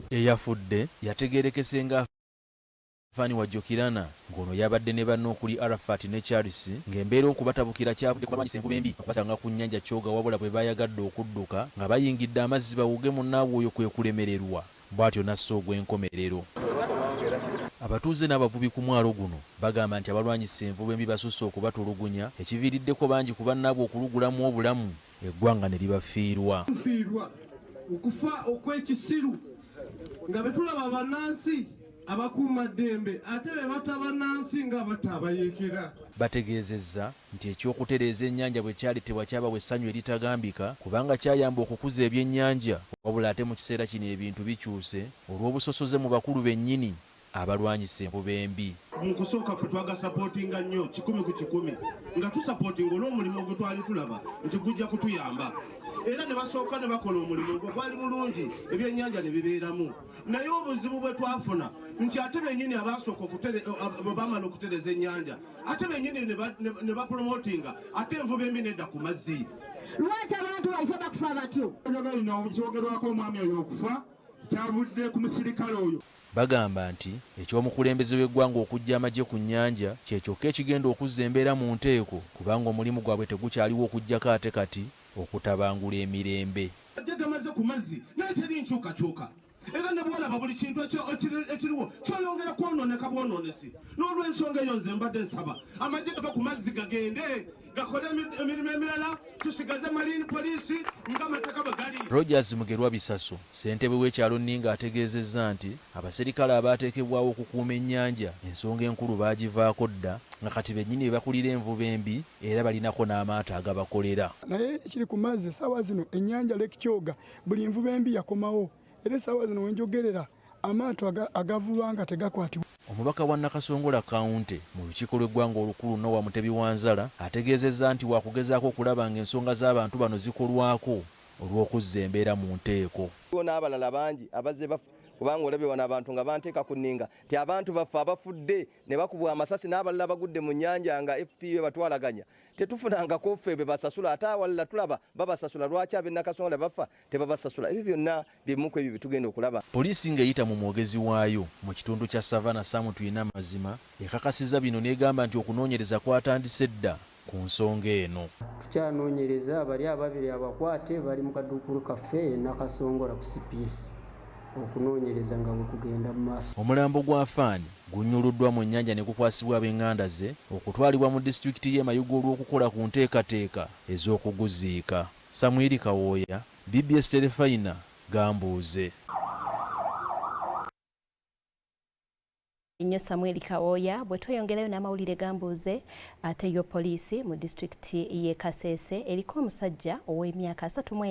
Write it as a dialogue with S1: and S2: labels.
S1: eyafudde yategeerekese nga Fani Wajjukirana ng'ono yabadde ne banne okuli Arafat ne Charles ng'embeera okubatabukira kyavudde ku balwanyisa envuba embi basanga ku nnyanja Kyoga wabula bwe bayagadde okudduka nga bayingidde amazzi bawuge munnaabwe oyo kwe kulemererwa bw'atyo nassa ogw'enkomerero. Abatuuze n'abavubi ku mwalo guno bagamba nti abalwanyisa envuba embi basusse okubatulugunya ekiviiriddeko bangi ku bannaabwe okulugulamu obulamu eggwanga ne libafiirwa.
S2: Okufa okw'ekisiru nga betulaba bannansi abakuuma ddembe ate be bataba Nansi nga batabayekera.
S1: Bategeezezza nti ekyokutereeza ennyanja bwe kyaleetebwa kyabawa essanyu eritagambika kubanga kyayamba okukuza ebyennyanja wabula ate mu kiseera kino ebintu bikyuse olw'obusosoze mu bakulu bennyini abalwanyisa envuba embi.
S2: Mu kusooka ffe twagasapootinga nnyo 100 ku 100 nga tusapootinga olw'omulimu gwe twali tulaba nti gujja kutuyamba. Era ne basooka ne bakola omulimu gwe gwali mulungi ebyennyanja ne bibeeramu. Naye obuzibu bwe twafuna nti ate bennyini abasooka bwe bamala okutereza ennyanja ate bennyini ne bapromotinga ate envuba embi nedda ku mazzi.
S3: Lwaki abantu baisha bakufa batyo?
S2: Olina okyogerwako omwami oyo okufa kyavudde ku musirikale oyo.
S1: Bagamba nti ekyomukulembeze w'eggwanga okujja amagye ku nnyanja kyekyokka ekigenda okuzza embeera mu nteeko kubanga omulimu gwabwe tegukyaliwo okuggyako ate kati okutabangula emirembe.
S2: Ajja gamaze ku mazzi naye teri nkyukakyuka. Era ne bwolaba buli kintu ekiriwo kyoyongera kwonooneka bwonoonesi. N'olw'ensonga eyo nze mbadde nsaba amagye gava ku mazzi gagende gakole emirimu emirala tusigaze Marine Police ng'amateeka bwe gali.
S1: Rogers Mugerwa Bisaso ssentebe w'ekyalo Nninga ategeezezza nti abaserikale abaateekebwawo okukuuma ennyanja ensonga enkulu baagivaako dda nga kati bennyini bakulira envuba embi era balinako n'amaato agabakolera.
S4: Naye ekiri ku mazzi essaawa zino ennyanja Lake Kyoga buli envuba embi yakomawo era essaawa zino wenjogerera amaato agavulwa nga tegakwatibwa.
S1: Omubaka wa Nakasongola County mu lukiiko lw'eggwanga olukulu Noah Mutebi Wanzala ategeezezza nti waakugezaako okulaba ng'ensonga z'abantu bano zikolwako olw'okuzza embeera mu nteeko.
S5: N'abalala bangi abazze bafa kubanga olabye wano abantu nga banteeka ku Nninga nti abantu baffe abafudde ne bakubwa amasasi n'abalala bagudde mu nnyanja nga FPA batwalaganya tetufunangako ffe be basasula ate awalala tulaba babasasula. Lwaki ab'e Nakasongola bafa tebabasasula? Ebyo byonna bimu ku ebyo bitugenda okulaba.
S1: Poliisi ng'eyita mu mwogezi waayo mu kitundu kya Savannah Sam Tuyina Mazima ekakasizza bino n'egamba nti okunoonyereza kwatandise dda ku nsonga eno.
S6: Tukyanoonyereza bali ababiri abakwate bali mu kaduukulu kaffe Nakasongola ku CPS okunoonyereza nga bwe kugenda mu maaso.
S1: Omulambo gwa Fani gunnyuluddwa mu nnyanja ne gukwasibwa ab'enganda ze okutwalibwa mu disitulikiti y'e Mayuge olw'okukola ku nteekateeka ez'okuguziika. Samuel Kawooya, BBS Terefayina, Gambuuze.
S7: Nnyo Samuel Kawooya. Bwe tweyongerayo n'amawulire Gambuuze ate yo poliisi mu disitulikiti y'e Kasese eriko omusajja ow'emyaka 30